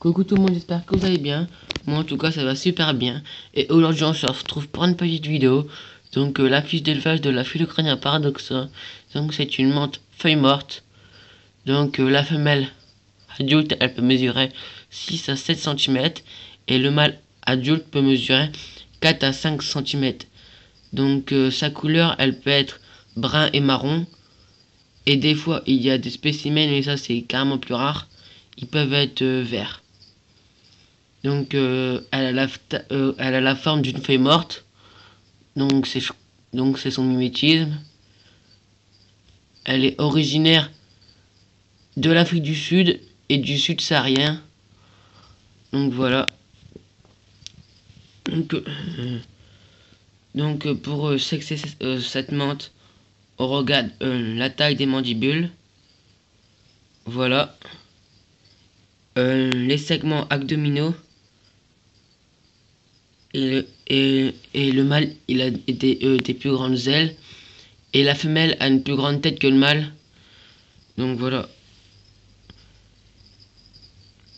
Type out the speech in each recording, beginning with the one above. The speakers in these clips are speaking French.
Coucou tout le monde, j'espère que vous allez bien. Moi en tout cas ça va super bien. Et aujourd'hui on se retrouve pour une petite vidéo. Donc la fiche d'élevage de la Phylloxera paradoxa. Donc c'est une menthe feuille morte. Donc la femelle adulte elle peut mesurer 6 à 7 cm. Et le mâle adulte peut mesurer 4 à 5 cm. Donc sa couleur elle peut être brun et marron. Et des fois il y a des spécimens, mais ça c'est carrément plus rare. Ils peuvent être verts. Donc elle a la forme d'une feuille morte. Donc c'est son mimétisme. Elle est originaire de l'Afrique du Sud et du Sud saharien. Donc voilà. Donc pour sexer cette menthe, on regarde la taille des mandibules. Voilà. Les segments abdominaux. Et le mâle il a des plus grandes ailes. Et la femelle a une plus grande tête que le mâle. Donc voilà.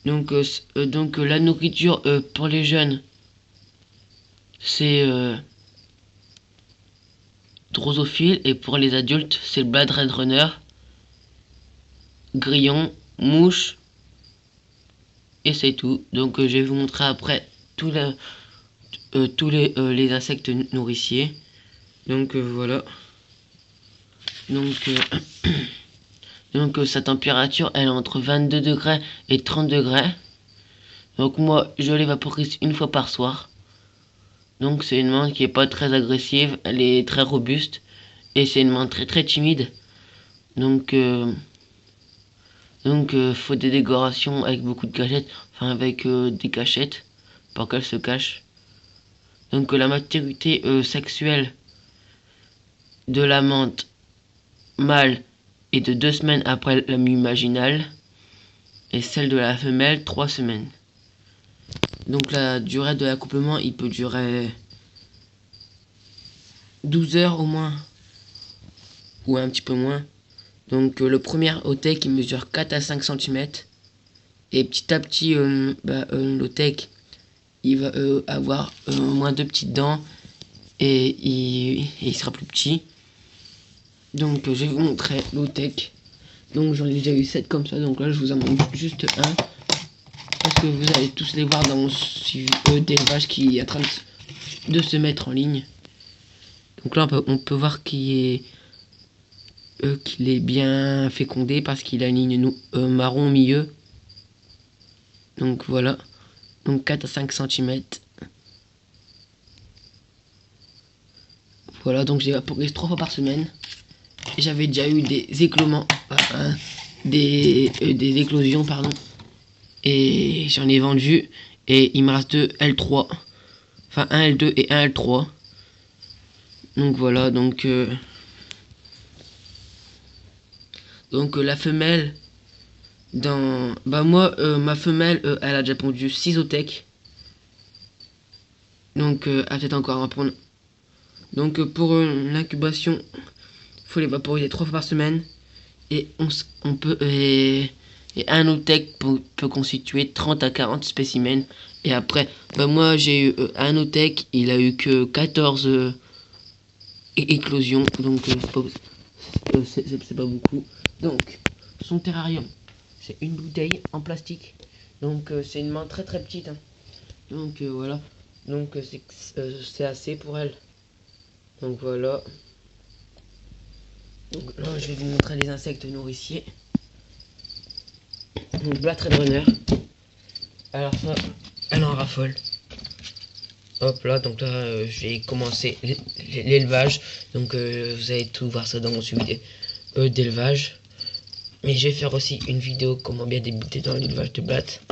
Donc la nourriture pour les jeunes, c'est drosophile, et pour les adultes, c'est le Blade Runner, grillon, mouche, et c'est tout. Donc je vais vous montrer après tous les insectes nourriciers. Donc voilà. Donc sa température elle est entre 22 degrés et 30 degrés. Donc moi je les vaporise une fois par soir. Donc c'est une menthe qui est pas très agressive, elle est très robuste et c'est une menthe très très timide. Donc faut des décorations avec beaucoup de cachettes, enfin avec des cachettes pour qu'elle se cache. Donc la maturité sexuelle de la menthe mâle est de 2 semaines après la mue vaginale et celle de la femelle 3 semaines. Donc la durée de l'accouplement il peut durer 12 heures au moins, ou un petit peu moins. Donc le premier otec il mesure 4 à 5 cm. Et petit à petit l'otec il va avoir moins de petites dents. Et il sera plus petit. Donc je vais vous montrer l'otec. Donc j'en ai déjà eu 7 comme ça. Donc là je vous en montre juste un. Parce que vous allez tous les voir dans mon suivi d'élevage qui est en train de se mettre en ligne. Donc là on peut voir qu'il est bien fécondé parce qu'il a une ligne marron au milieu. Donc voilà. Donc 4 à 5 cm. Voilà, donc j'ai vaporisé 3 fois par semaine. J'avais déjà eu des éclosements. Des éclosions, pardon. Et j'en ai vendu. Et il me reste 2 L3. Enfin, un L2 et un L3. Donc voilà, donc la femelle dans moi ma femelle elle a déjà pondu 6 otecs. Donc elle a peut-être encore à prendre. Donc pour l'incubation, faut les vaporiser 3 fois par semaine. Et on peut et un otec peut constituer 30 à 40 spécimens. Et après moi j'ai eu un otec, il a eu que 14 éclosions. Donc c'est pas beaucoup. Donc son terrarium, c'est une bouteille en plastique. Donc c'est une main très très petite, hein. Donc voilà. Donc c'est assez pour elle. Donc voilà. Donc là je vais vous montrer les insectes nourriciers. Donc Blade Runner. Alors ça, elle en raffole. Hop là, donc là je vais commencer l'élevage. Donc vous allez tout voir ça dans mon suivi d'élevage. Mais je vais faire aussi une vidéo comment bien débuter dans l'élevage de blattes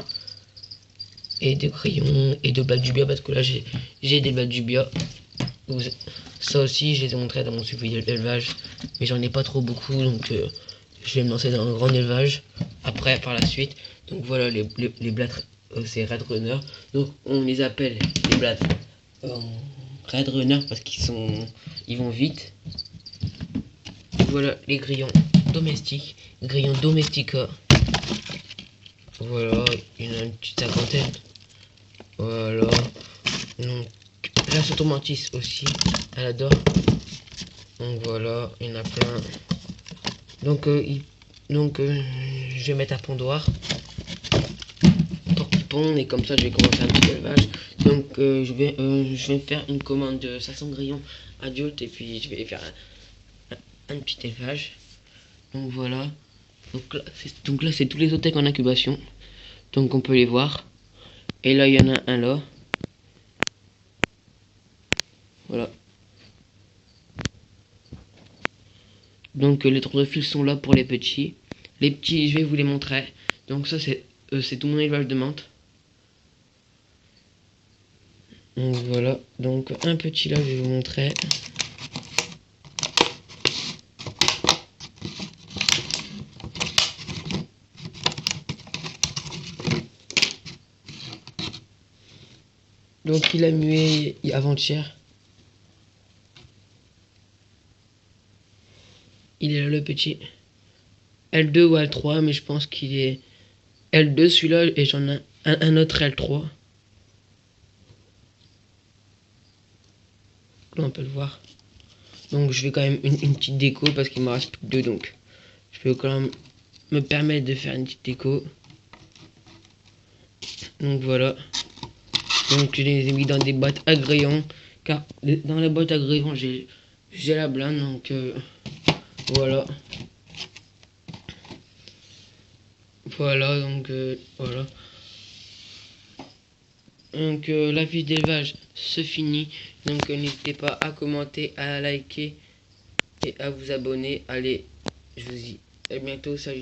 et de crayons et de blattes du bia, parce que là j'ai des blattes du bia. Ça aussi je les ai montré dans mon suivi d'élevage, mais j'en ai pas trop beaucoup, donc je vais me lancer dans un grand élevage après par la suite. Donc voilà les blattes, c'est Red Runner. Donc on les appelle les blattes Red Runner parce ils vont vite. Voilà les grillons domestiques, grillons domestica. Voilà, il y en a une petite cinquantaine. Voilà. Donc, la sautomantis aussi, elle adore. Donc voilà, il y en a plein. Donc, je vais mettre un pondoir pour qu'ils pondent et comme ça je vais commencer un petit élevage. Donc je vais faire une commande de 500 grillons adultes et puis je vais faire un petit élevage. Donc voilà. Donc là c'est tous les otecs en incubation. Donc on peut les voir. Et là il y en a un là. Voilà. Donc les drosophiles sont là pour les petits. Les petits je vais vous les montrer. Donc ça c'est tout mon élevage de menthe. Donc voilà, donc un petit là je vais vous montrer. Donc il a mué avant-hier. Il est là le petit. L2 ou L3, mais je pense qu'il est L2 celui-là et j'en ai un autre L3. Là on peut le voir. Donc je vais quand même une petite déco parce qu'il me reste plus que deux, donc je peux quand même me permettre de faire une petite déco. Donc voilà. Donc je les ai mis dans des boîtes à grillons, car dans les boîtes à grillons j'ai la blinde, donc voilà. Voilà, donc voilà. Donc la fiche d'élevage se finit. Donc n'hésitez pas à commenter, à liker et à vous abonner. Allez, je vous dis à bientôt, salut.